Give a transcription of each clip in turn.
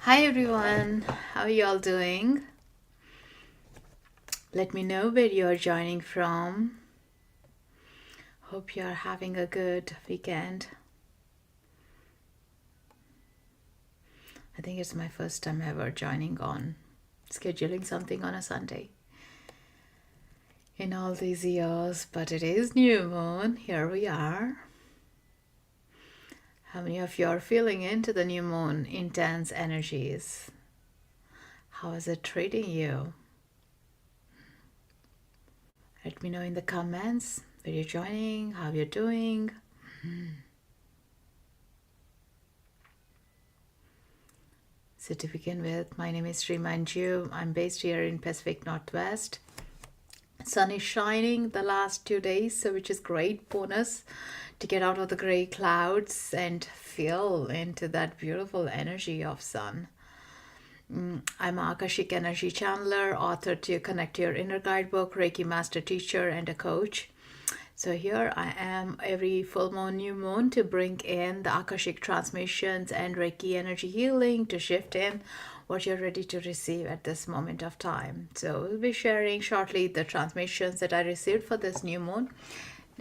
Hi everyone, how are you all doing? Let me know where you are joining from. Hope you are having a good weekend. I think it's my first time ever joining on scheduling something on a Sunday in all these years, but it is new moon. Here we are. How many of you are feeling into the new moon intense energies? How is it treating you? Let me know in the comments where you're joining, how you're doing. So to begin with, my name is Sri Manju. I'm based here in Pacific Northwest. Sun is shining the last 2 days, so which is great bonus to get out of the gray clouds and feel into that beautiful energy of sun. I'm an Akashic Energy Channeler, author to Connect Your Inner Guidebook, Reiki Master Teacher, and a coach. So here I am every full moon, new moon to bring in the Akashic transmissions and Reiki energy healing to shift in what you're ready to receive at this moment of time. So we'll be sharing shortly the transmissions that I received for this new moon.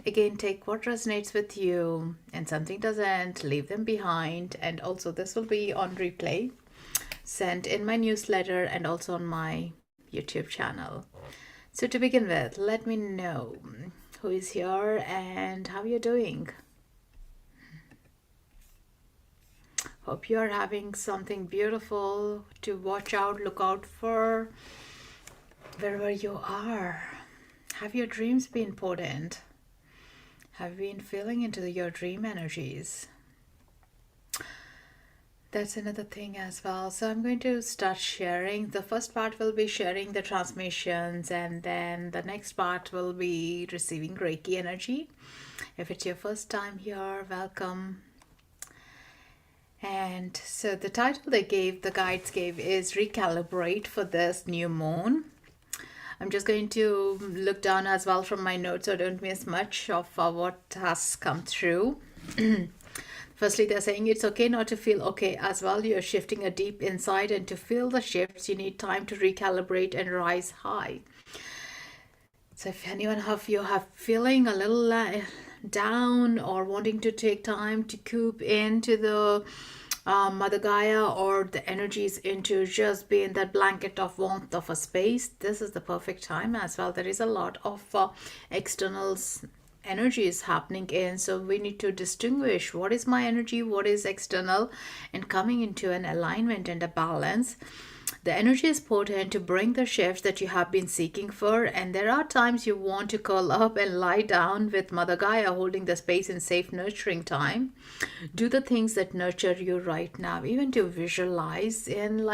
Again, take what resonates with you, and something doesn't, leave them behind. And also this will be on replay, sent in my newsletter and also on my YouTube channel. So to begin with, let me know who is here and how you're doing. Hope you are having something beautiful to watch out, look out for wherever you are. Have your dreams been potent? Have you been feeling into your dream energies? That's another thing as well. So I'm going to start sharing. The first part will be sharing the transmissions, and then the next part will be receiving Reiki energy. If it's your first time here, welcome. And so the title the guides gave is Recalibrate for this new moon. I'm just going to look down as well from my notes so I don't miss much of what has come through. Firstly, they're saying it's okay not to feel okay as well. You're shifting a deep inside, and to feel the shifts, you need time to recalibrate and rise high. So if anyone of you have feeling a little down or wanting to take time to coop into the Mother Gaia, or the energies into just being that blanket of warmth of a space, this is the perfect time as well. There is a lot of externals energy is happening in, so we need to distinguish what is my energy, what is external, and coming into an alignment and a balance. The energy is potent to bring the shifts that you have been seeking for, and there are times you want to curl up and lie down with Mother Gaia, holding the space in safe nurturing time. Do the things that nurture you right now, even to visualize in,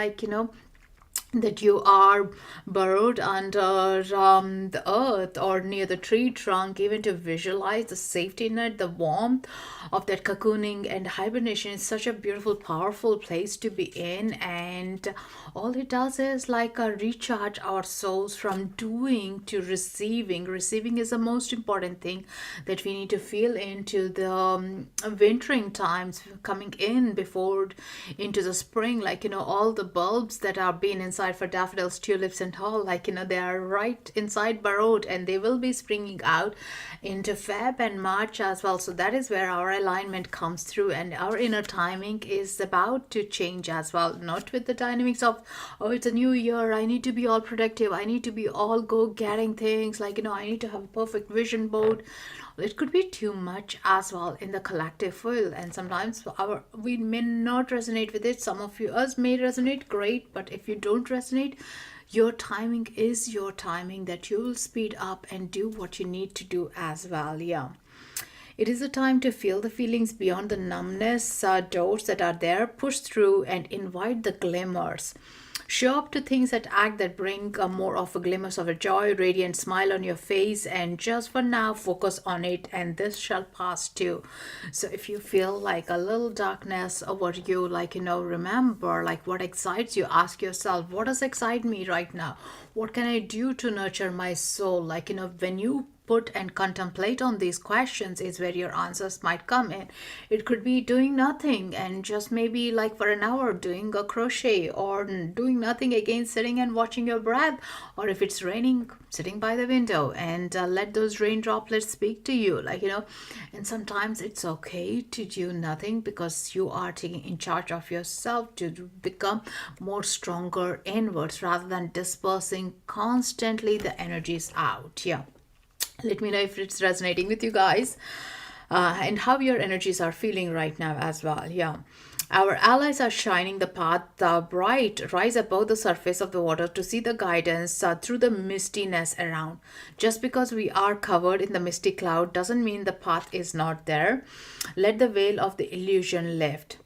that you are burrowed under the earth or near the tree trunk, even to visualize the safety net, the warmth of that cocooning and hibernation is such a beautiful, powerful place to be in. And all it does is recharge our souls from doing to receiving. Receiving is the most important thing that we need to feel into the wintering times coming in before into the spring. All the bulbs that are being inside for daffodils, tulips, and all, they are right inside burrowed, and they will be springing out into Feb and March as well. So that is where our alignment comes through, and our inner timing is about to change as well. Not with the dynamics of, oh, it's a new year, I need to be all productive, I need to be all go getting things, I need to have a perfect vision board. It could be too much as well in the collective field, and sometimes we may not resonate with it. Some of us may resonate, great, but if you don't resonate, your timing is your timing, that you will speed up and do what you need to do as well. Yeah, it is a time to feel the feelings beyond the numbness, doors that are there, push through and invite the glimmers. Show up to things that act, that bring more of a glimmers of a joy, radiant smile on your face, and just for now focus on it, and this shall pass too. So if you feel like a little darkness over you, remember what excites you. Ask yourself, what does excite me right now? What can I do to nurture my soul? When you put and contemplate on these questions is where your answers might come in. It could be doing nothing and just maybe like for an hour doing a crochet, or doing nothing again, sitting and watching your breath, or if it's raining, sitting by the window and let those rain droplets speak to you, and sometimes it's okay to do nothing because you are taking in charge of yourself to become more stronger inwards rather than dispersing constantly the energies out. Yeah, let me know if it's resonating with you guys, and how your energies are feeling right now as well. Yeah. Our allies are shining the path bright, rise above the surface of the water to see the guidance through the mistiness around. Just because we are covered in the misty cloud doesn't mean the path is not there. Let the veil of the illusion lift.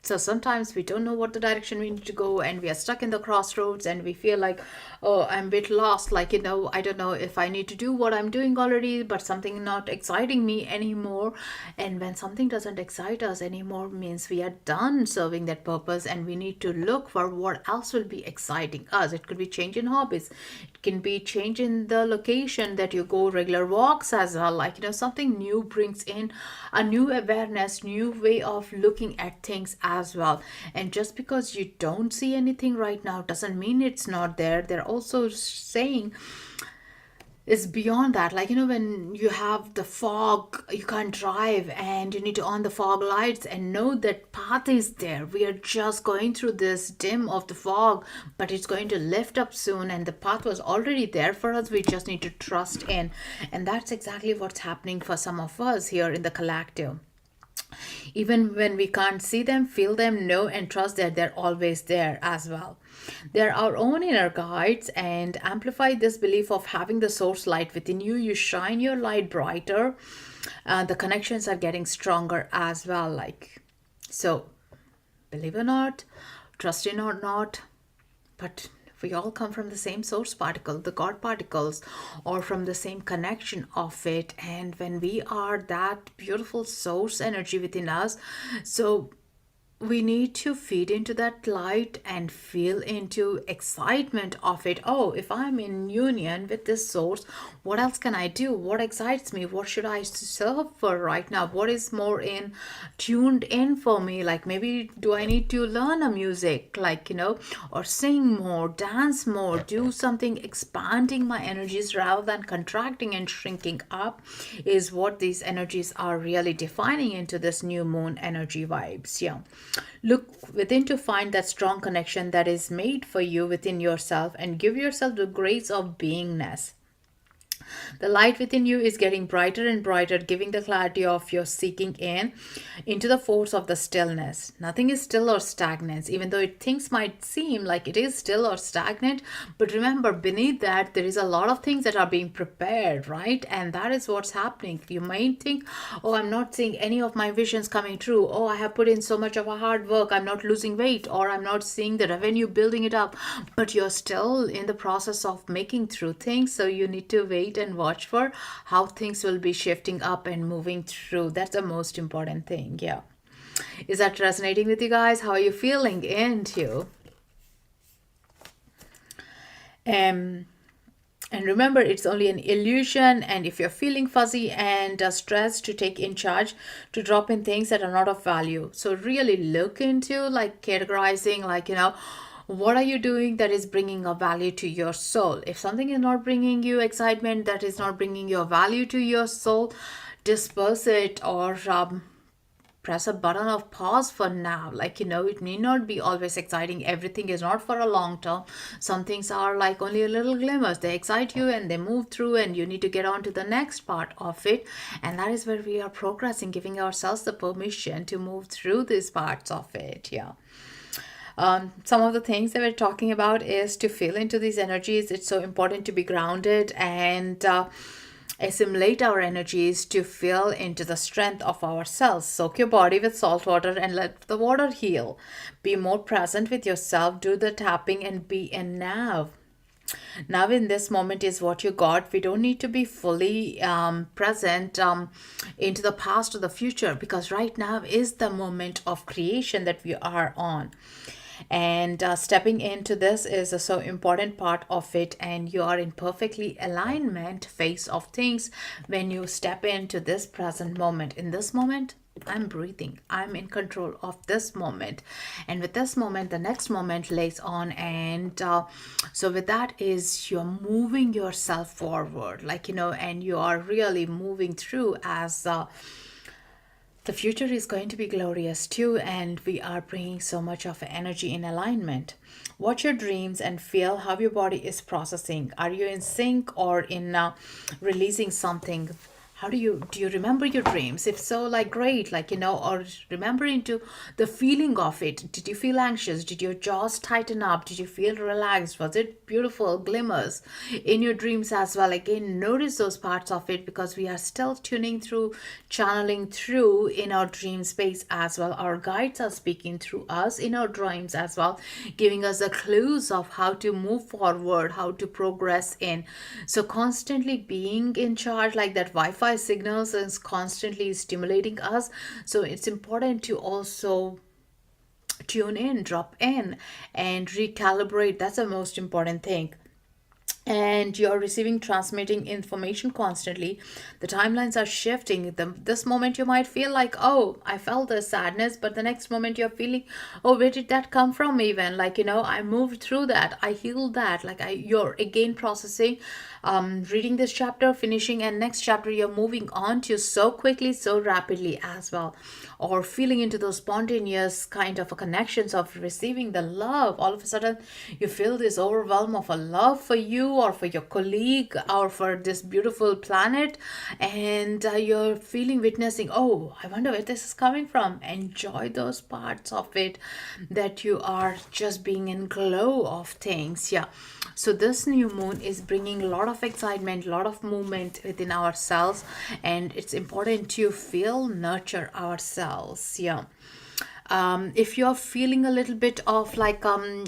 So sometimes we don't know what the direction we need to go, and we are stuck in the crossroads, and we feel like, oh, I'm a bit lost. I don't know if I need to do what I'm doing already, but something not exciting me anymore. And when something doesn't excite us anymore, means we are done serving that purpose, and we need to look for what else will be exciting us. It could be change in hobbies. It can be change in the location that you go regular walks as well. Something new brings in a new awareness, new way of looking at things as well. And just because you don't see anything right now doesn't mean it's not there. They're also saying is beyond that. When you have the fog, you can't drive and you need to on the fog lights and know that path is there. We are just going through this dim of the fog, but it's going to lift up soon, and the path was already there for us. We just need to trust in. And that's exactly what's happening for some of us here in the collective. Even when we can't see them, feel them, know and trust that they're always there as well. They're our own inner guides, and amplify this belief of having the source light within you. You shine your light brighter. The connections are getting stronger as well. So, believe it or not, trust it or not, but we all come from the same source particle, the God particles, or from the same connection of it. And when we are that beautiful source energy within us, so we need to feed into that light and feel into excitement of it. Oh, if I'm in union with this source, what else can I do? What excites me? What should I serve for right now? What is more in tuned in for me? Maybe do I need to learn a music, or sing more, dance more, do something expanding my energies rather than contracting and shrinking up, is what these energies are really defining into this new moon energy vibes. Yeah. Look within to find that strong connection that is made for you within yourself, and give yourself the grace of beingness. The light within you is getting brighter and brighter, giving the clarity of your seeking into the force of the stillness. Nothing is still or stagnant, even though things might seem like it is still or stagnant. But remember, beneath that, there is a lot of things that are being prepared, right? And that is what's happening. You might think, oh, I'm not seeing any of my visions coming true. Oh, I have put in so much of a hard work. I'm not losing weight, or I'm not seeing the revenue building it up. But you're still in the process of making through things. So you need to wait and watch for how things will be shifting up and moving through. That's the most important thing. Yeah. Is that resonating with you guys? How are you feeling into? And remember, it's only an illusion. And if you're feeling fuzzy and stressed, to take in charge, to drop in things that are not of value. So really look into categorizing, what are you doing that is bringing a value to your soul? If something is not bringing you excitement, that is not bringing your value to your soul, disperse it, or press a button of pause for now. It need not be always exciting. Everything is not for a long term. Some things are only a little glimmers. They excite you and they move through, and you need to get on to the next part of it. And that is where we are progressing, giving ourselves the permission to move through these parts of it. Yeah. Some of the things that we're talking about is to feel into these energies. It's so important to be grounded and assimilate our energies, to feel into the strength of ourselves. Soak your body with salt water and let the water heal. Be more present with yourself. Do the tapping and be in now. Now in this moment is what you got. We don't need to be fully present into the past or the future, because right now is the moment of creation that we are on. And stepping into this is a so important part of it, and you are in perfectly alignment phase of things when you step into this present moment. In this moment, I'm breathing, I'm in control of this moment, and with this moment the next moment lays on. And so with that is you're moving yourself forward, like, and you are really moving through as the future is going to be glorious too, and we are bringing so much of energy in alignment. Watch your dreams and feel how your body is processing. Are you in sync or in releasing something? How do you remember your dreams? If so, like, great, like, or remembering to the feeling of it. Did you feel anxious? Did your jaws tighten up? Did you feel relaxed? Was it beautiful glimmers in your dreams as well? Again, notice those parts of it, because we are still tuning through, channeling through in our dream space as well. Our guides are speaking through us in our dreams as well, giving us the clues of how to move forward, how to progress in. So constantly being in charge, like that Wi-Fi signals is constantly stimulating us. So it's important to also tune in, drop in, and recalibrate. That's the most important thing. And you're receiving, transmitting information constantly. The timelines are shifting. This moment you might feel like, oh, I felt the sadness, but the next moment you're feeling, oh, where did that come from? Even, like, I moved through that, I healed that. Like, you're again processing, reading this chapter, finishing, and next chapter you're moving on to so quickly, so rapidly as well. Or feeling into those spontaneous kind of a connections of receiving the love. All of a sudden you feel this overwhelm of a love for you, or for your colleague, or for this beautiful planet. And you're feeling, witnessing, oh, I wonder where this is coming from. Enjoy those parts of it, that you are just being in glow of things. Yeah. So this new moon is bringing a lot of excitement, a lot of movement within ourselves, and it's important to feel, nurture ourselves. Yeah. If you're feeling a little bit of like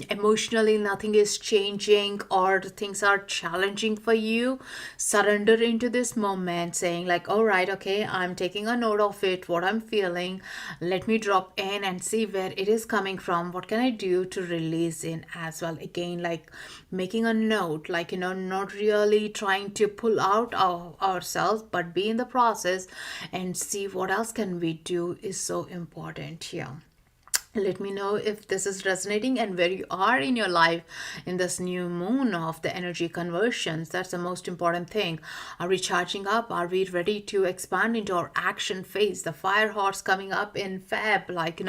emotionally nothing is changing, or the things are challenging for you, surrender into this moment, saying like, all right, okay, I'm taking a note of it, what I'm feeling. Let me drop in and see where it is coming from. What can I do to release in as well? Again, like making a note, like, not really trying to pull out ourselves, but be in the process and see what else can we do is so important here. Let me know if this is resonating and where you are in your life in this new moon of the energy conversions. That's the most important thing. Are we charging up? Are we ready to expand into our action phase? The fire horse coming up in Feb, like,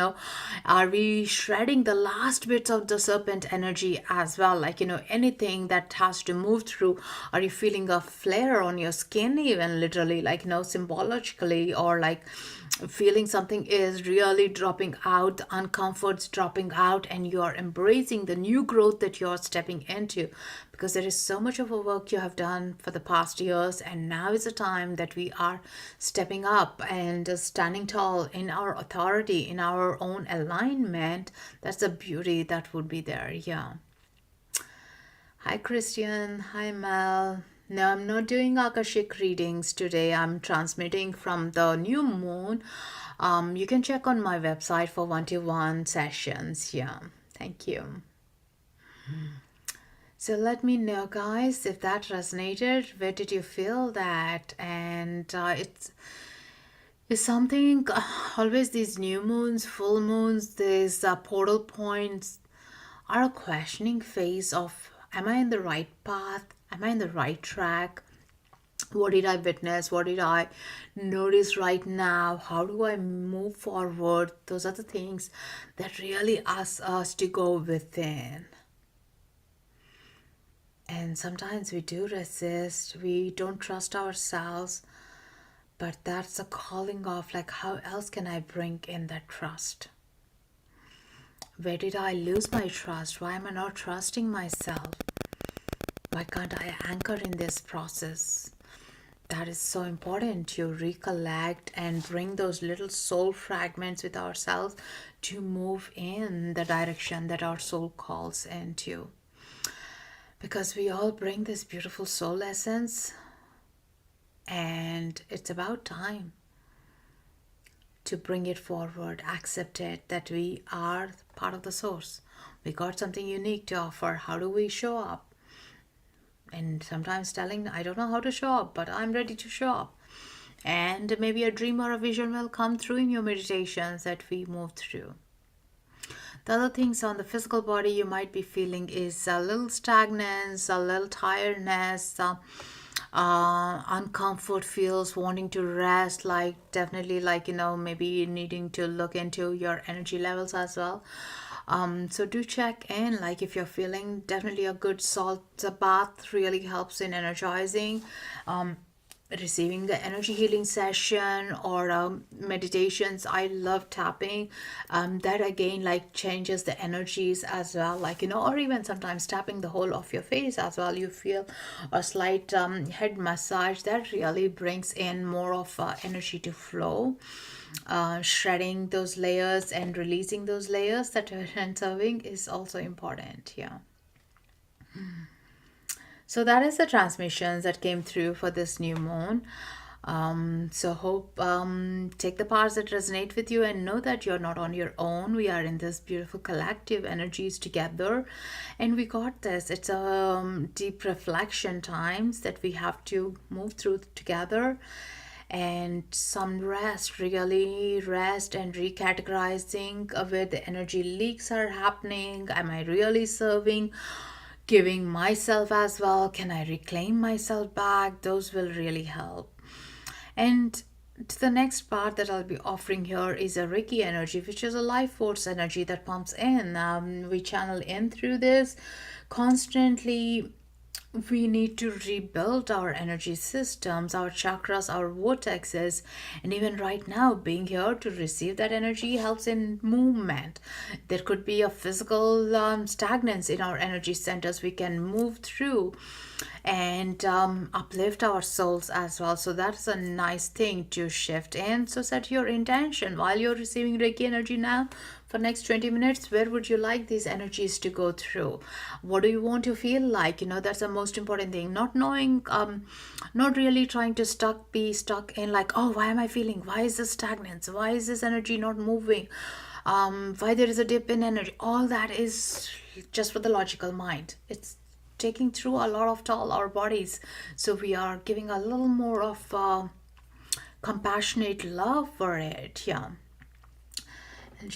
are we shredding the last bits of the serpent energy as well? Like, anything that has to move through. Are you feeling a flare on your skin, even literally, like, symbolically, or like feeling something is really dropping out, the uncomfort's dropping out, and you're embracing the new growth that you're stepping into, because there is so much of a work you have done for the past years, and now is the time that we are stepping up and standing tall in our authority, in our own alignment. That's the beauty that would be there. Yeah. Hi, Christian. Hi, Mel. No, I'm not doing Akashic readings today. I'm transmitting from the new moon. You can check on my website for one-to-one sessions. Yeah, thank you. So let me know, guys, if that resonated. Where did you feel that? And it's something, always these new moons, full moons, these portal points are a questioning phase of, am I in the right path? Am I in the right track? What did I witness? What did I notice right now? How do I move forward? Those are the things that really ask us to go within. And sometimes we do resist, we don't trust ourselves, but that's a calling of, like, how else can I bring in that trust? Where did I lose my trust? Why am I not trusting myself? Why can't I anchor in this process? That is so important to recollect and bring those little soul fragments with ourselves to move in the direction that our soul calls into. Because we all bring this beautiful soul essence, and it's about time to bring it forward, accept it, that we are part of the source. We got something unique to offer. How do we show up? And sometimes telling, I don't know how to show up, but I'm ready to show up. And maybe a dream or a vision will come through in your meditations that we move through. The other things on the physical body you might be feeling is a little stagnance, a little tiredness, uncomfort feels, wanting to rest, like definitely like, maybe needing to look into your energy levels as well. So do check in, like if you're feeling, definitely a good salt bath really helps in energizing. Receiving the energy healing session or meditations, I love tapping. That again like changes the energies as well, like or even sometimes tapping the whole of your face as well. You feel a slight head massage that really brings in more of energy to flow. Shredding those layers and releasing those layers that are serving is also important. Yeah. So that is the transmissions that came through for this new moon. So hope take the parts that resonate with you and know that you're not on your own. We are in this beautiful collective energies together, and we got this. It's a deep reflection times that we have to move through together, and some rest, really rest and recategorizing where the energy leaks are happening. Am I really serving? Giving myself as well, can I reclaim myself back? Those will really help. And to the next part that I'll be offering here is a Reiki energy, which is a life force energy that pumps in. We channel in through this constantly. We need to rebuild our energy systems, our chakras, our vortexes, and even right now being here to receive that energy helps in movement. There could be a physical stagnance in our energy centers we can move through and uplift our souls as well. So that's a nice thing to shift in. So set your intention while you're receiving Reiki energy now. For next 20 minutes, where would you like these energies to go through? What do you want to feel like? That's the most important thing. Not knowing, not really trying to be stuck in like, oh, why am I feeling? Why is this stagnant? Why is this energy not moving? Why there is a dip in energy? All that is just for the logical mind. It's taking through a lot of toll our bodies. So we are giving a little more of compassionate love for it. Yeah.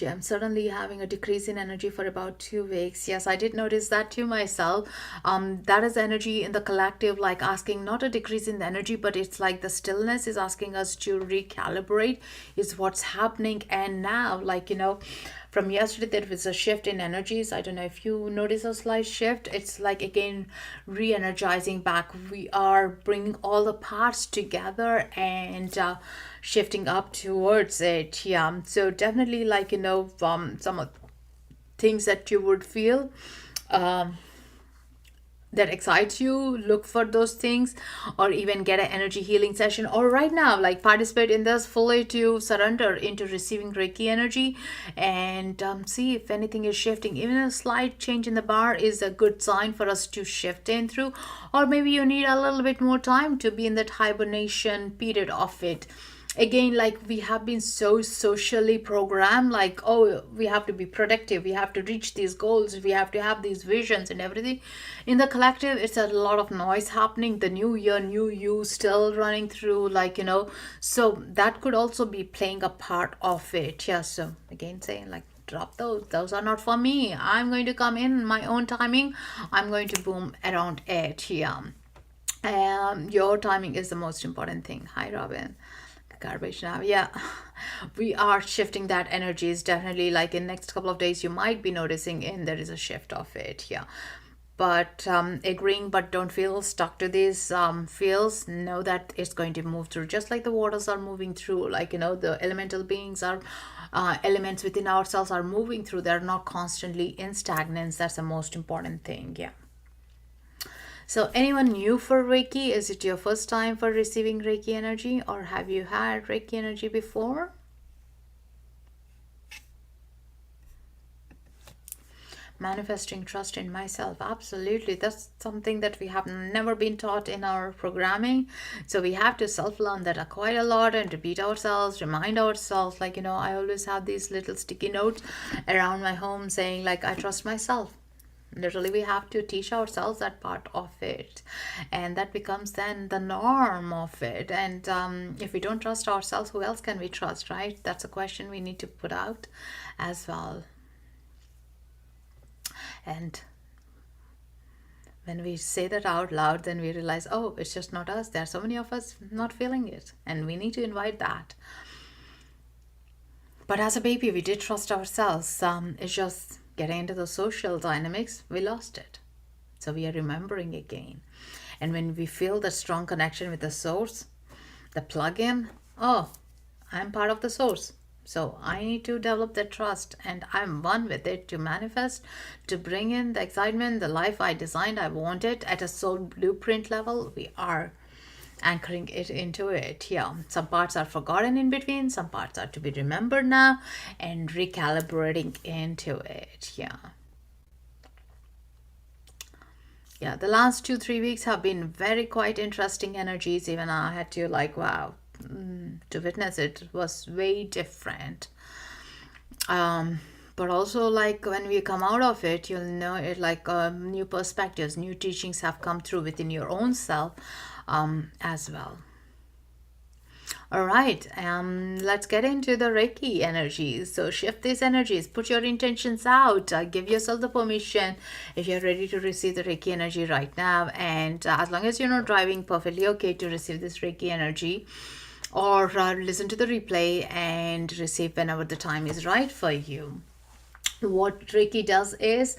I'm suddenly having a decrease in energy for about 2 weeks. Yes, I did notice that to myself. That is energy in the collective, like asking not a decrease in the energy, but it's like the stillness is asking us to recalibrate is what's happening. And now, like, from yesterday, there was a shift in energies. I don't know if you notice a slight shift. It's like, again, re-energizing back. We are bringing all the parts together and shifting up towards it. Yeah. So definitely, like, some of things that you would feel that excites you, look for those things, or even get an energy healing session, or right now like participate in this fully to surrender into receiving Reiki energy and see if anything is shifting. Even a slight change in the bar is a good sign for us to shift in through, or maybe you need a little bit more time to be in that hibernation period of it. Again, like we have been so socially programmed, like, oh, we have to be productive, we have to reach these goals, we have to have these visions and everything. In the collective, it's a lot of noise happening. The new year, new you still running through, like, so that could also be playing a part of it. Yeah. So again, saying like, drop those are not for me. I'm going to come in my own timing. I'm going to boom around it. Yeah. Your timing is the most important thing. Hi, Robin. Garbage now. Yeah, we are shifting that energy. Is definitely like in next couple of days you might be noticing in there is a shift of it. Yeah, but agreeing, but don't feel stuck to these feels. Know that it's going to move through, just like the waters are moving through, like the elemental beings are elements within ourselves are moving through. They're not constantly in stagnance. That's the most important thing. Yeah. So anyone new for Reiki? Is it your first time for receiving Reiki energy, or have you had Reiki energy before? Manifesting trust in myself. Absolutely. That's something that we have never been taught in our programming. So we have to self-learn that quite a lot and repeat ourselves, remind ourselves. Like, I always have these little sticky notes around my home saying, like, I trust myself. Literally, we have to teach ourselves that part of it, and that becomes then the norm of it. And if we don't trust ourselves, who else can we trust, right? That's a question we need to put out as well. And when we say that out loud, then we realize, oh, it's just not us. There are so many of us not feeling it, and we need to invite that. But as a baby, we did trust ourselves. It's just getting into the social dynamics, we lost it. So we are remembering again. And when we feel the strong connection with the source, the plug-in, oh, I'm part of the source. So I need to develop that trust, and I'm one with it to manifest, to bring in the excitement, the life I designed, I wanted at a soul blueprint level. We are anchoring it into it. Yeah, some parts are forgotten in between, some parts are to be remembered now, and recalibrating into it. Yeah, the last 2-3 weeks have been very quite interesting energies. Even I had to wow, to witness it. It was way different. But also, like, when we come out of it, you'll know it, like, new perspectives, new teachings have come through within your own self as well. All right, let's get into the Reiki energies. So shift these energies, put your intentions out, give yourself the permission if you're ready to receive the Reiki energy right now. And as long as you're not driving, perfectly okay to receive this Reiki energy, or listen to the replay and receive whenever the time is right for you. What Reiki does is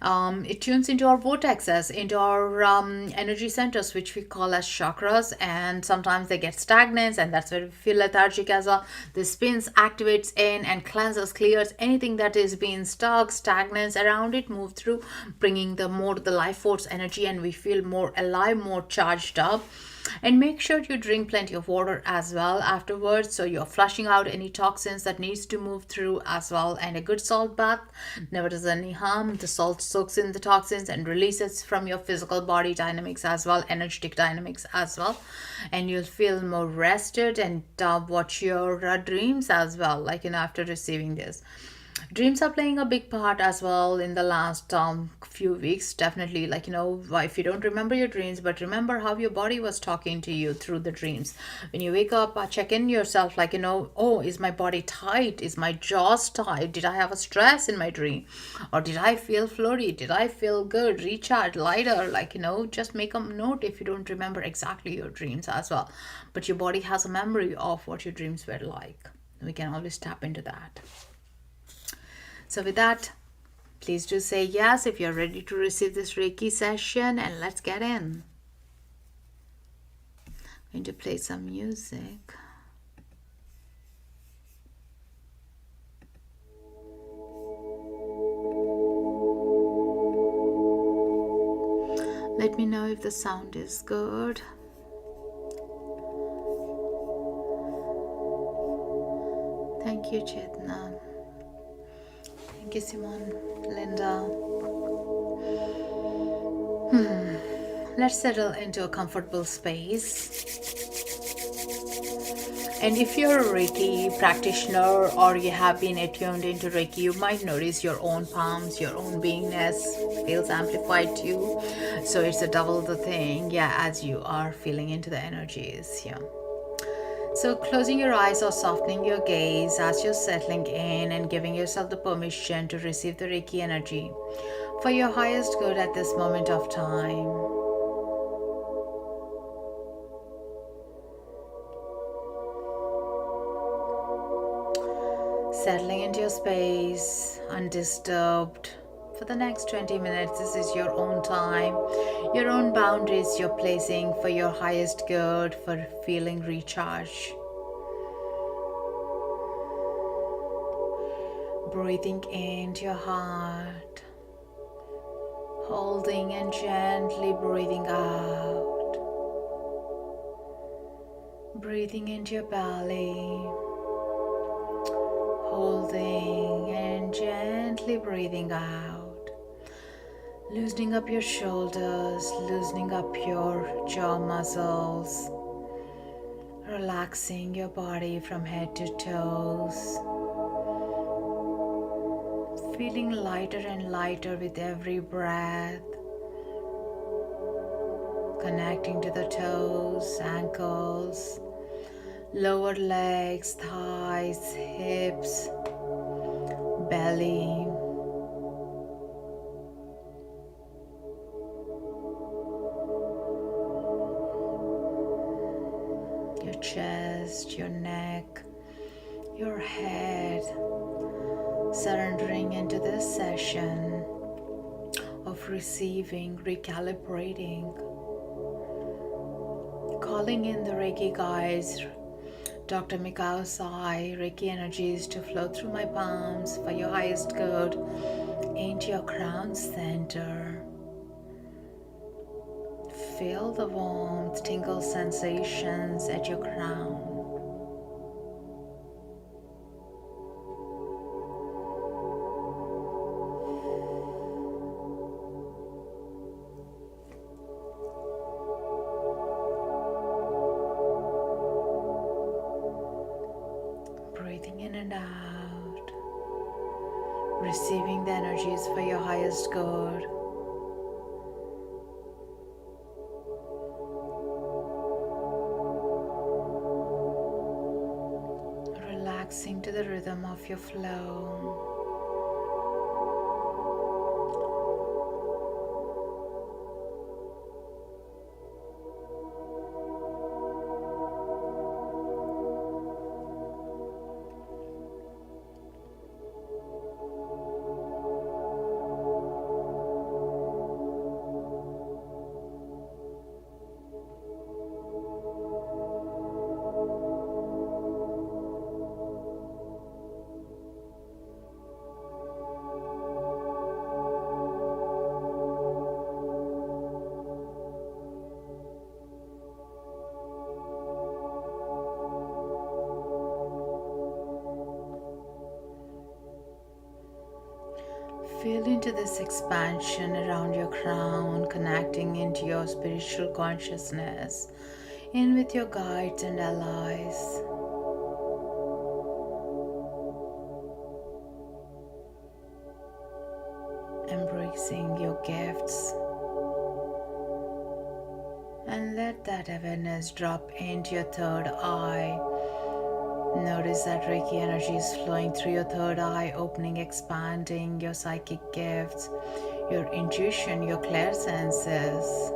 it tunes into our vortexes, into our energy centers, which we call as chakras, and sometimes they get stagnant, and that's where we feel lethargic as well. This spins, activates in and cleanses, clears anything that is being stuck, stagnant around it, move through, bringing the life force energy, and we feel more alive, more charged up. And make sure you drink plenty of water as well afterwards, so you're flushing out any toxins that needs to move through as well. And a good salt bath never does any harm. The salt soaks in the toxins and releases from your physical body dynamics as well, energetic dynamics as well, and you'll feel more rested. And watch your dreams as well, like, after receiving this. Dreams are playing a big part as well in the last few weeks. Definitely, like, if you don't remember your dreams, but remember how your body was talking to you through the dreams. When you wake up, check in yourself, like, oh, is my body tight? Is my jaws tight? Did I have a stress in my dream? Or did I feel floaty? Did I feel good, recharged, lighter? Like, just make a note if you don't remember exactly your dreams as well. But your body has a memory of what your dreams were like. We can always tap into that. So with that, please do say yes if you're ready to receive this Reiki session, and let's get in. I'm going to play some music. Let me know if the sound is good. Thank you, Chetna. Thank you, Simone, Linda. Let's settle into a comfortable space. And if you're a Reiki practitioner or you have been attuned into Reiki, you might notice your own palms, your own beingness feels amplified too. So it's a double the thing, as you are feeling into the energies. So closing your eyes or softening your gaze as you're settling in and giving yourself the permission to receive the Reiki energy for your highest good at this moment of time. Settling into your space, undisturbed. For the next 20 minutes, this is your own time, your own boundaries you're placing for your highest good, for feeling recharged. Breathing into your heart, holding and gently breathing out. Breathing into your belly, holding and gently breathing out. Loosening up your shoulders, loosening up your jaw muscles, relaxing your body from head to toes, feeling lighter and lighter with every breath, connecting to the toes, ankles, lower legs, thighs, hips, belly. Your chest, your neck, your head, surrendering into this session of receiving, recalibrating, calling in the Reiki guides, Dr. Cacao Reiki energies to flow through my palms for your highest good into your crown center. Feel the warmth, tingle sensations at your crown. Breathing in and out, receiving the energies for your highest good. Relaxing to the rhythm of your flow. Feel into this expansion around your crown, connecting into your spiritual consciousness, in with your guides and allies. Embracing your gifts. And let that awareness drop into your third eye. Notice that Reiki energy is flowing through your third eye, opening, expanding your psychic gifts, your intuition, your clairsenses.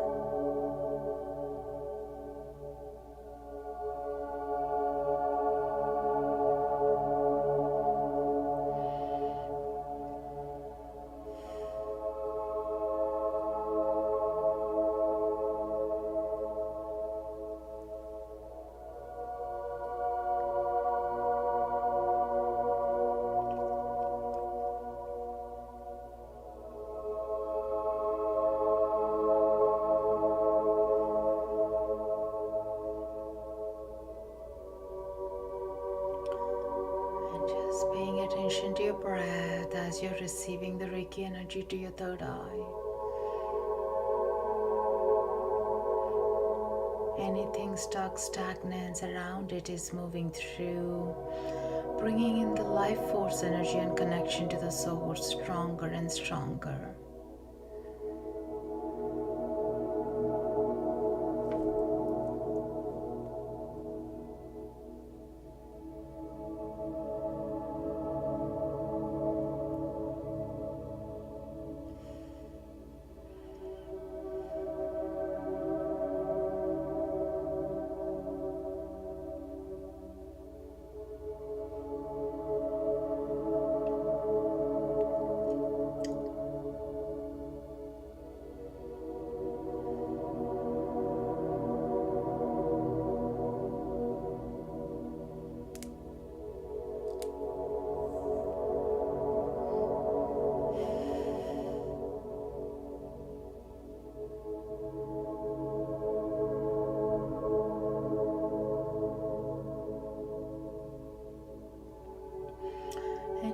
Paying attention to your breath as you're receiving the Reiki energy to your third eye. Anything stuck, stagnant around it is moving through, bringing in the life force energy and connection to the source stronger and stronger.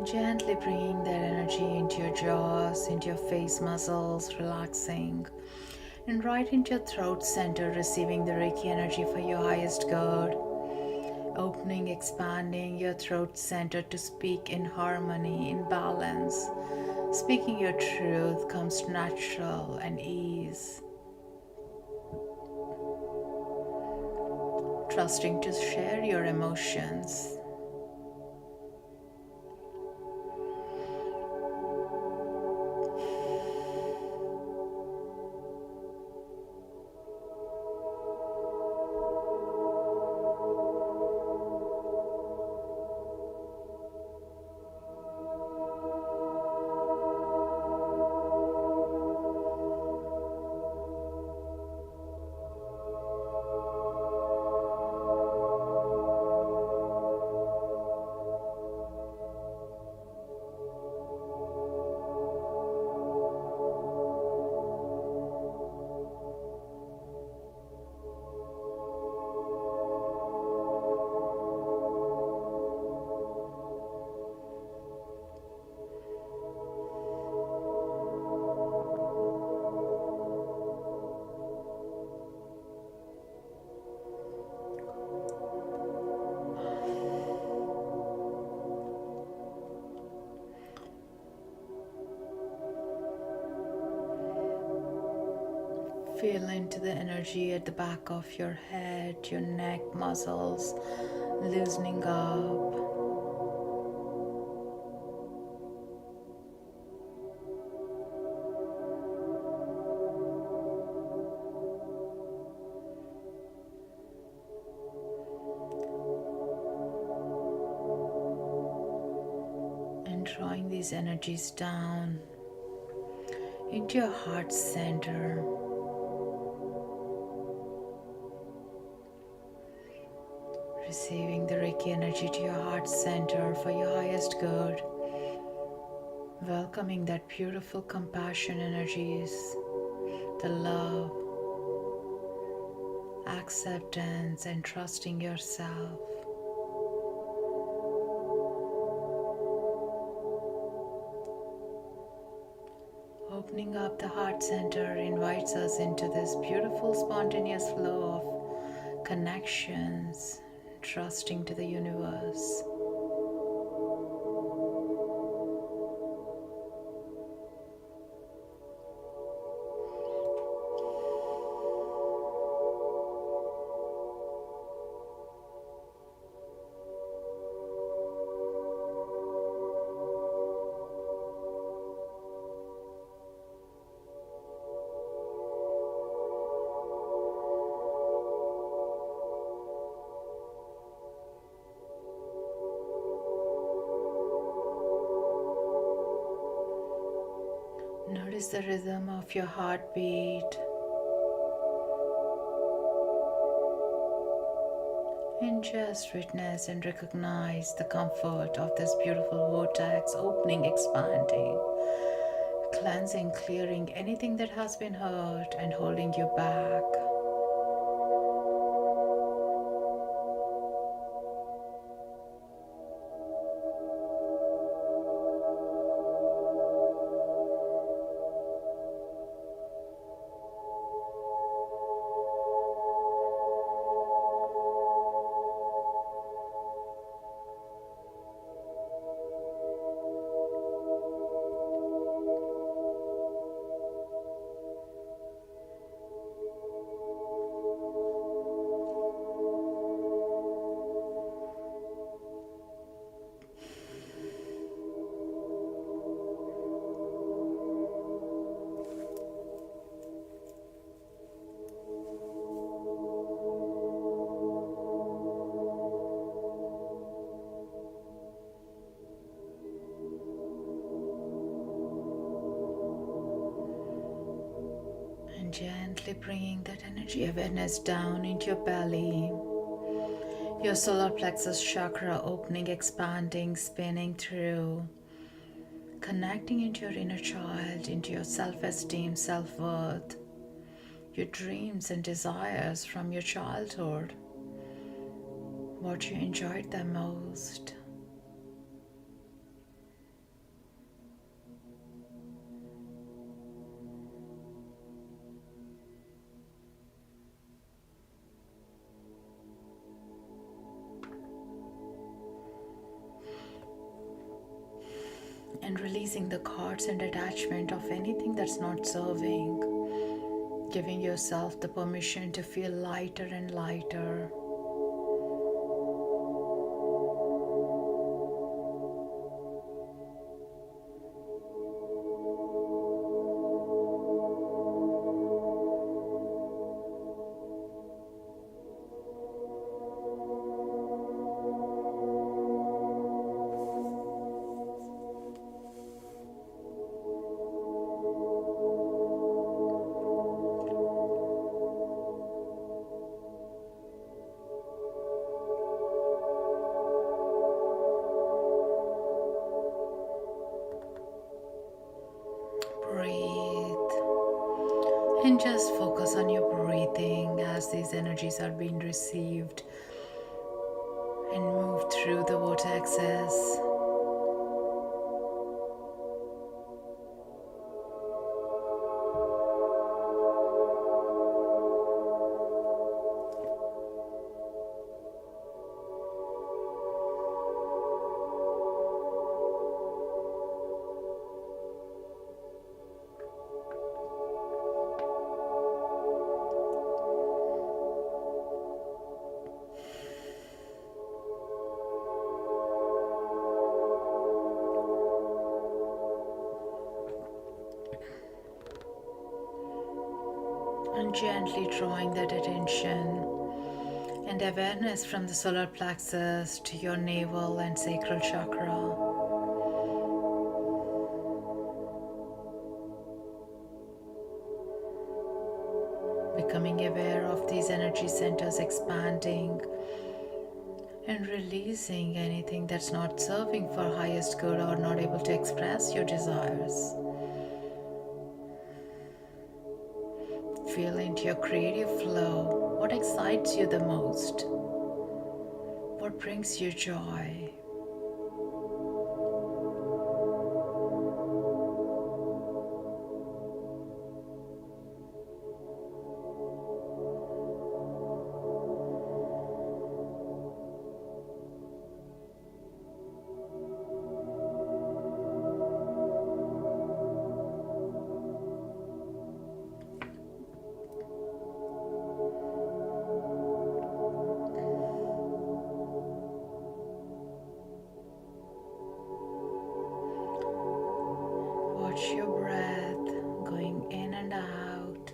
Gently bringing that energy into your jaws, into your face muscles, relaxing. And right into your throat center, receiving the Reiki energy for your highest good. Opening, expanding your throat center to speak in harmony, in balance. Speaking your truth comes natural and ease. Trusting to share your emotions. Feel into the energy at the back of your head, your neck muscles loosening up. And drawing these energies down into your heart center. Receiving the Reiki energy to your heart center for your highest good. Welcoming that beautiful compassion energies, the love, acceptance, and trusting yourself. Opening up the heart center invites us into this beautiful spontaneous flow of connections, trusting to the universe. Notice the rhythm of your heartbeat. And just witness and recognize the comfort of this beautiful vortex, opening, expanding, cleansing, clearing anything that has been hurt and holding you back. Gently bringing that energy awareness down into your belly, your solar plexus chakra opening, expanding, spinning through, connecting into your inner child, into your self-esteem, self-worth, your dreams and desires from your childhood, what you enjoyed the most. and releasing the cords and attachment of anything that's not serving, giving yourself the permission to feel lighter and lighter. And just focus on your breathing as these energies are being received and move through the vortexes. And gently drawing that attention and awareness from the solar plexus to your navel and sacral chakra. Becoming aware of these energy centers expanding and releasing anything that's not serving for highest good or not able to express your desires. Feel into your creative flow. What excites you the most? What brings you joy? Watch your breath going in and out.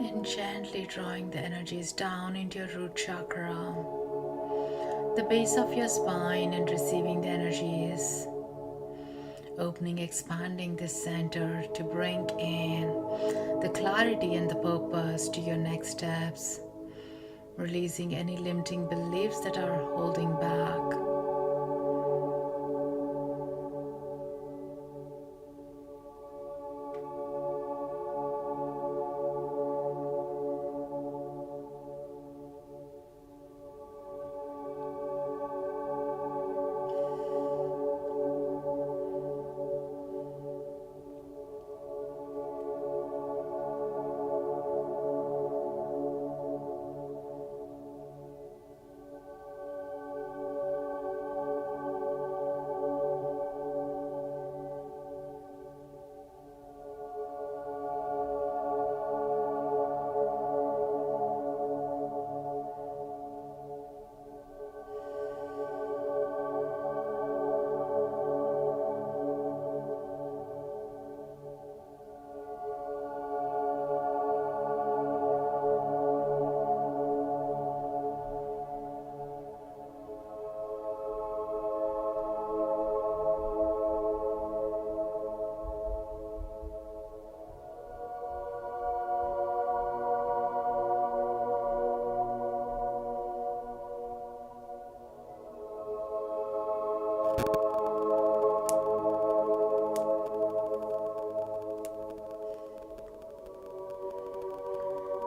And gently drawing the energies down into your root chakra, the base of your spine, and receiving the energies, opening, expanding this center to bring in the clarity and the purpose to your next steps, releasing any limiting beliefs that are holding back.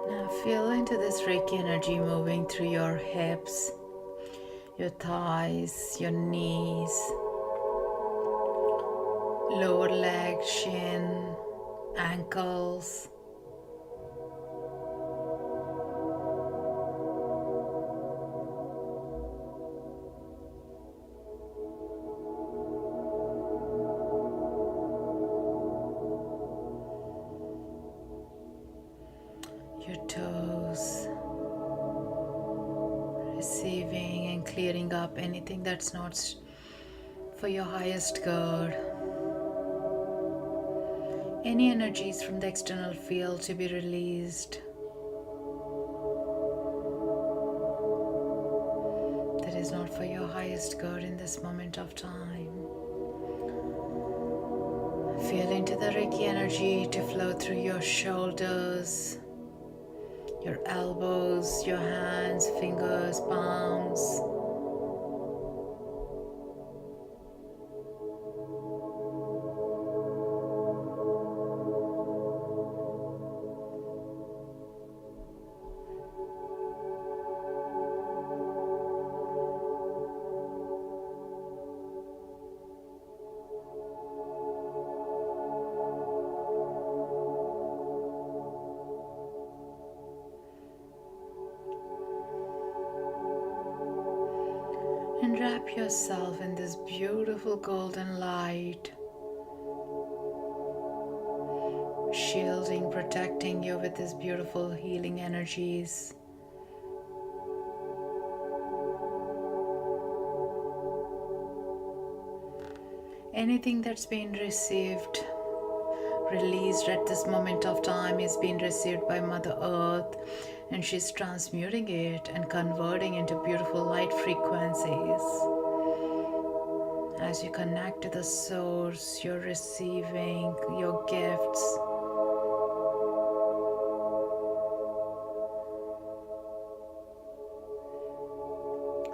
Now feel into this Reiki energy moving through your hips, your thighs, your knees, lower leg, shin, ankles. Your toes, receiving and clearing up anything that's not for your highest good. Any energies from the external field to be released that is not for your highest good in this moment of time. Feel into the Reiki energy to flow through your shoulders, your elbows, your hands, fingers, palms. And wrap yourself in this beautiful golden light, shielding, protecting you with these beautiful healing energies. Anything that's been received, released at this moment of time is being received by Mother Earth, and she's transmuting it and converting into beautiful light frequencies. As you connect to the source, you're receiving your gifts.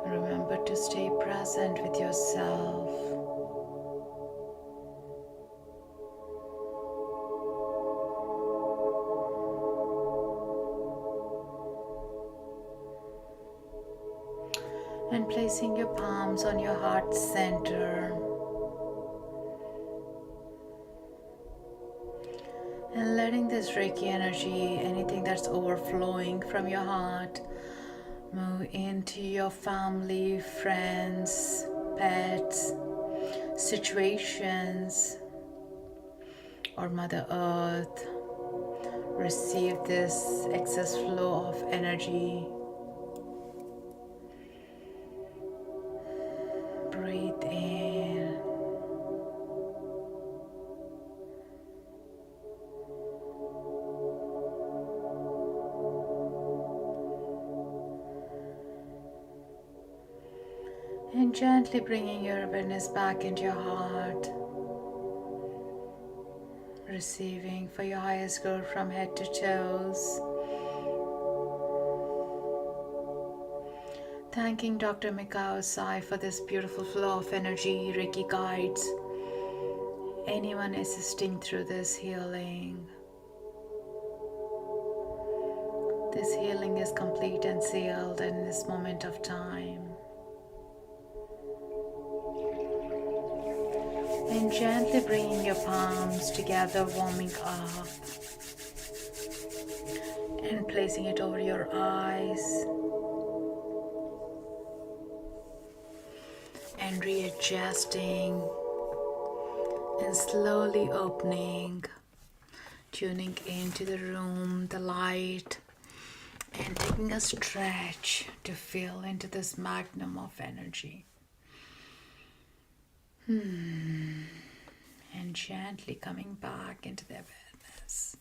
Remember to stay present with yourself. And placing your palms on your heart center. And letting this Reiki energy, anything that's overflowing from your heart, move into your family, friends, pets, situations, or Mother Earth. Receive this excess flow of energy. Breathe in. And gently bringing your awareness back into your heart. Receiving for your highest good from head to toes. Thanking Dr. Mikao Sai for this beautiful flow of energy, Reiki guides, anyone assisting through this healing. This healing is complete and sealed in this moment of time. And gently bringing your palms together, warming up. And placing it over your eyes. And readjusting and slowly opening, tuning into the room, the light, and taking a stretch to feel into this magnum of energy. And gently coming back into the awareness.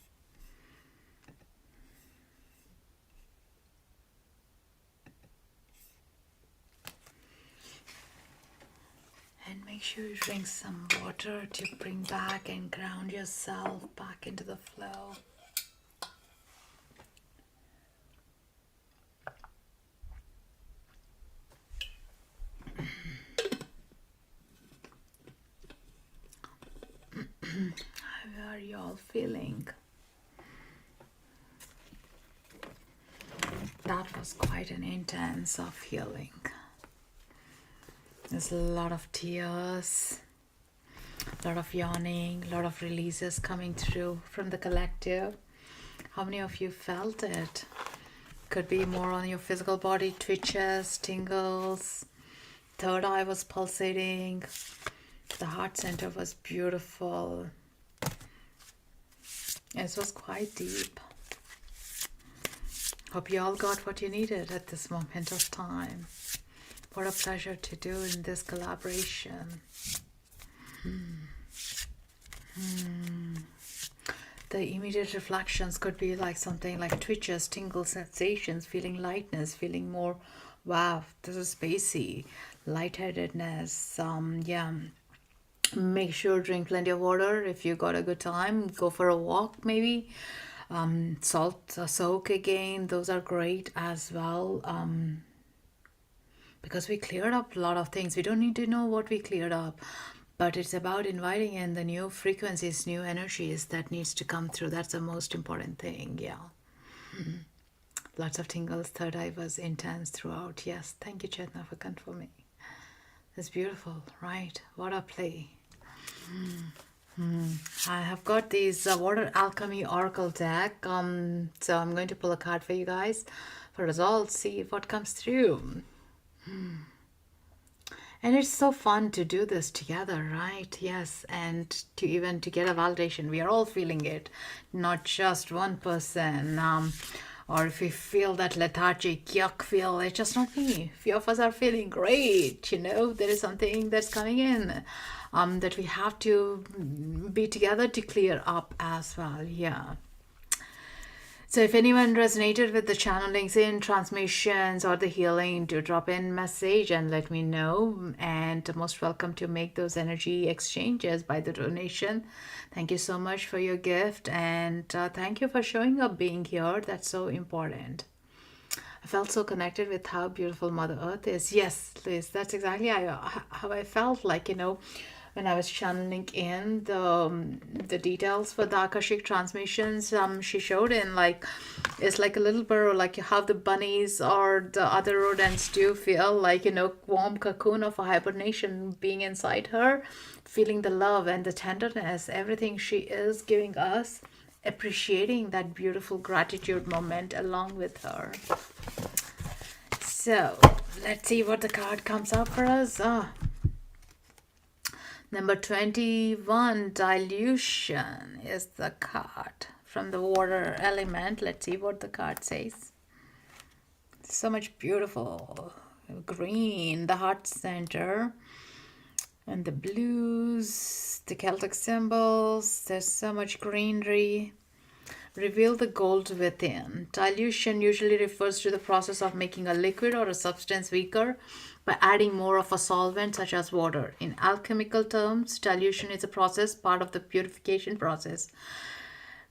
And make sure you drink some water to bring back and ground yourself back into the flow. How are you all feeling? That was quite an intense of healing. There's a lot of tears, a lot of yawning, a lot of releases coming through from the collective. How many of you felt it? Could be more on your physical body, twitches, tingles. Third eye was pulsating. The heart center was beautiful. It was quite deep. Hope you all got what you needed at this moment of time. What a pleasure to do in this collaboration. The immediate reflections could be like something like twitches, tingles, sensations, feeling lightness, feeling more, wow, this is spacey, lightheadedness. Make sure drink plenty of water. If you got a good time, go for a walk maybe. Salt soak again, those are great as well. Because we cleared up a lot of things. We don't need to know what we cleared up, but it's about inviting in the new frequencies, new energies that needs to come through. That's the most important thing. Lots of tingles. Third eye was intense throughout. Yes, thank you, Chetna, for confirming. It's beautiful, right? What a play. I have got these Water Alchemy Oracle deck. So I'm going to pull a card for you guys for results, see what comes through. And it's so fun to do this together, right? Yes, and to get a validation. We are all feeling it, not just one person. Or if we feel that lethargic, yuck feel, it's just not me. Few of us are feeling great, there is something that's coming in that we have to be together to clear up as well, So if anyone resonated with the channelings in transmissions or the healing, do drop in message and let me know. And most welcome to make those energy exchanges by the donation. Thank you so much for your gift, and thank you for showing up, being here. That's so important. I felt so connected with how beautiful Mother Earth is. Yes, Liz, that's exactly how I felt like, when I was channeling in the details for the Akashic transmissions. She showed in it's like a little burrow, like how the bunnies or the other rodents do feel, like, warm cocoon of a hibernation being inside her, feeling the love and the tenderness, everything she is giving us, appreciating that beautiful gratitude moment along with her. So let's see what the card comes up for us. Number 21, dilution, is the card from the water element. Let's see what the card says. So much beautiful green, the heart center, and the blues, the Celtic symbols. There's so much greenery. Reveal the gold within. Dilution usually refers to the process of making a liquid or a substance weaker by adding more of a solvent such as water. In alchemical terms, dilution is a process, part of the purification process,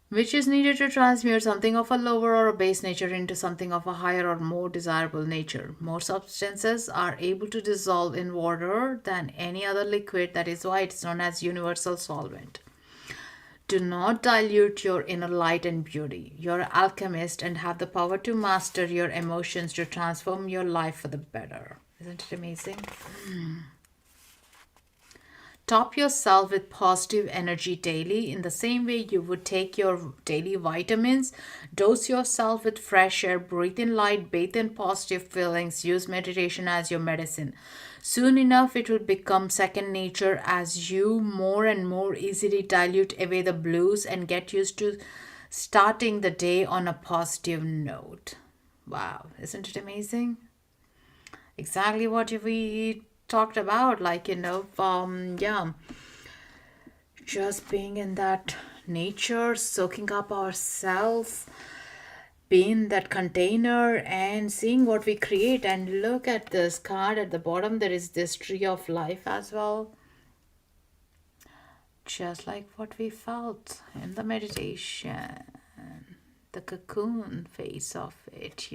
which is needed to transmute something of a lower or a base nature into something of a higher or more desirable nature. More substances are able to dissolve in water than any other liquid. That is why it's known as universal solvent. Do not dilute your inner light and beauty. You're an alchemist and have the power to master your emotions to transform your life for the better. Isn't it amazing? Top yourself with positive energy daily in the same way you would take your daily vitamins. Dose yourself with fresh air, breathe in light, bathe in positive feelings, use meditation as your medicine. Soon enough, it will become second nature as you more and more easily dilute away the blues and get used to starting the day on a positive note. Wow, isn't it amazing? Exactly what we talked about, just being in that nature, soaking up ourselves, being that container and seeing what we create. And look at this card at the bottom, there is this tree of life as well, just like what we felt in the meditation, the cocoon phase of it.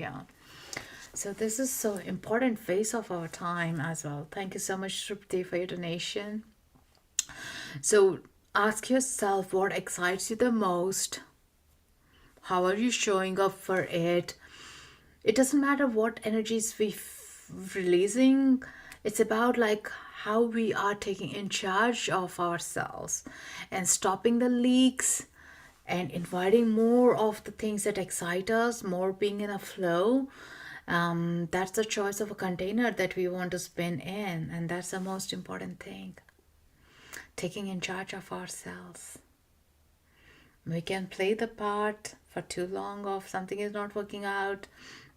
So this is so important phase of our time as well. Thank you so much, Shrupti, for your donation. So ask yourself what excites you the most. How are you showing up for it? It doesn't matter what energies releasing. It's about like how we are taking in charge of ourselves and stopping the leaks and inviting more of the things that excite us, more being in a flow. That's the choice of a container that we want to spin in, and that's the most important thing. Taking in charge of ourselves. We can play the part for too long of something is not working out,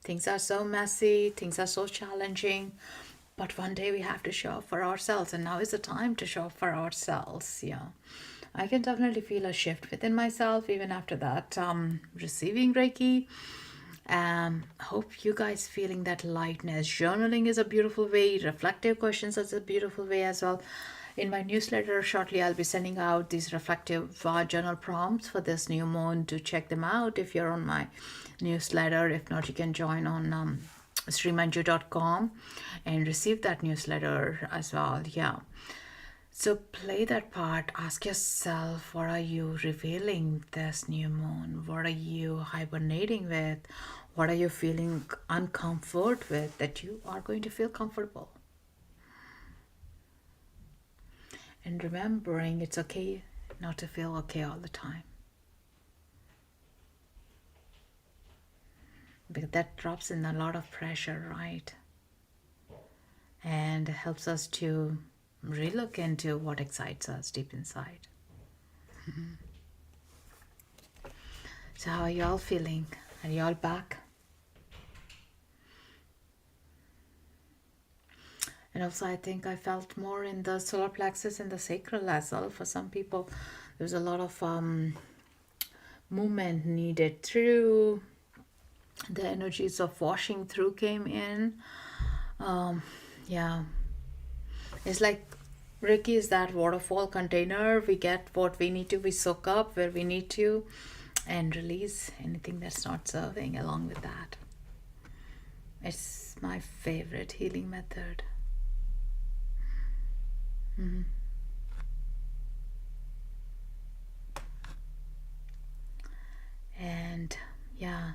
things are so messy, things are so challenging, but one day we have to show up for ourselves, and now is the time to show up for ourselves. Yeah, I can definitely feel a shift within myself even after that receiving Reiki. Hope you guys feeling that lightness. Journaling is a beautiful way, reflective questions is a beautiful way as well. In my newsletter shortly, I'll be sending out these reflective journal prompts for this new moon. To check them out if you're on my newsletter. If not, you can join on srimanju.com and receive that newsletter as well. Yeah. So play that part. Ask yourself, what are you revealing this new moon? What are you hibernating with? What are you feeling uncomfort with that you are going to feel comfortable? And remembering it's okay not to feel okay all the time. Because that drops in a lot of pressure, right? And helps us to relook into what excites us deep inside. So how are y'all feeling? Are y'all back? And also, I think I felt more in the solar plexus and the sacral as well. For some people, there was a lot of movement needed through. The energies of washing through came in. Yeah, it's like Reiki is that waterfall container. We get what we need to, we soak up where we need to, and release anything that's not serving along with that. It's my favorite healing method. And yeah,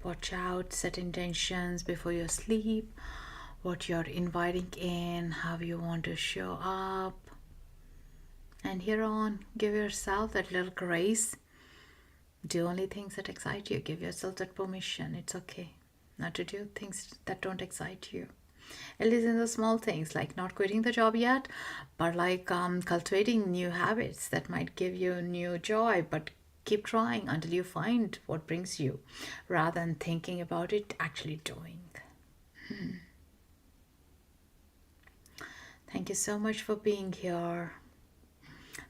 watch out, set intentions before you sleep, what you're inviting in, how you want to show up. And here on, give yourself that little grace. Do only things that excite you. Give yourself that permission. It's okay not to do things that don't excite you. At least in the small things, like not quitting the job yet, but like cultivating new habits that might give you new joy. But keep trying until you find what brings you, rather than thinking about it, actually doing. Thank you so much for being here.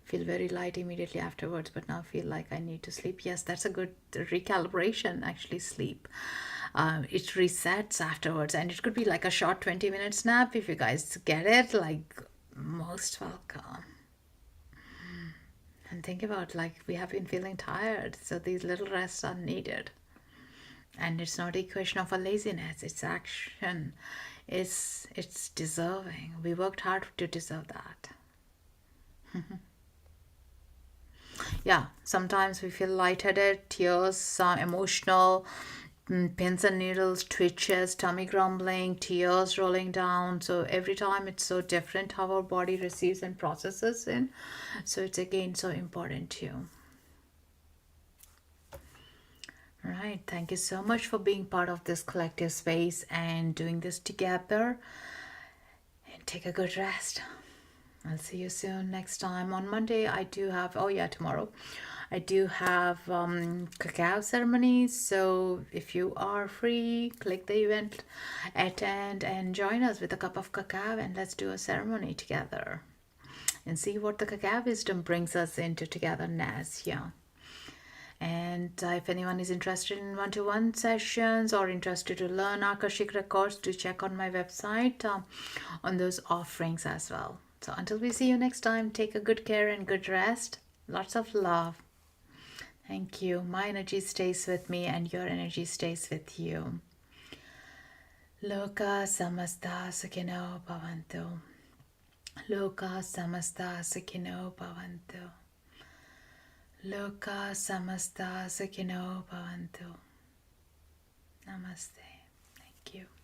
Feel very light immediately afterwards, but now feel like I need to sleep. Yes, that's a good recalibration, actually, sleep. It resets afterwards, and it could be like a short 20-minute nap if you guys get it. Like, most welcome. And think about, like, we have been feeling tired, so these little rests are needed. And it's not a question of a laziness, it's action. It's deserving. We worked hard to deserve that. Yeah, sometimes we feel lightheaded, tears, emotional, pins and needles, twitches, tummy grumbling, tears rolling down. So every time it's so different how our body receives and processes in. So it's again so important too. Right. Thank you so much for being part of this collective space and doing this together. And take a good rest. I'll see you soon next time. On Monday, I do have, oh yeah, tomorrow, I do have Cacao Ceremonies. So if you are free, click the event, attend, and join us with a cup of cacao, and let's do a ceremony together and see what the cacao wisdom brings us into togetherness. Yeah. And if anyone is interested in one-to-one sessions or interested to learn Akashic Records, do check on my website on those offerings as well. So until we see you next time, take a good care and good rest. Lots of love. Thank you. My energy stays with me and your energy stays with you. Loka samasta sukhino bhavantu. Loka samasta sukhino bhavantu. Loka samasta sukhino bhavantu. Namaste. Namaste. Thank you.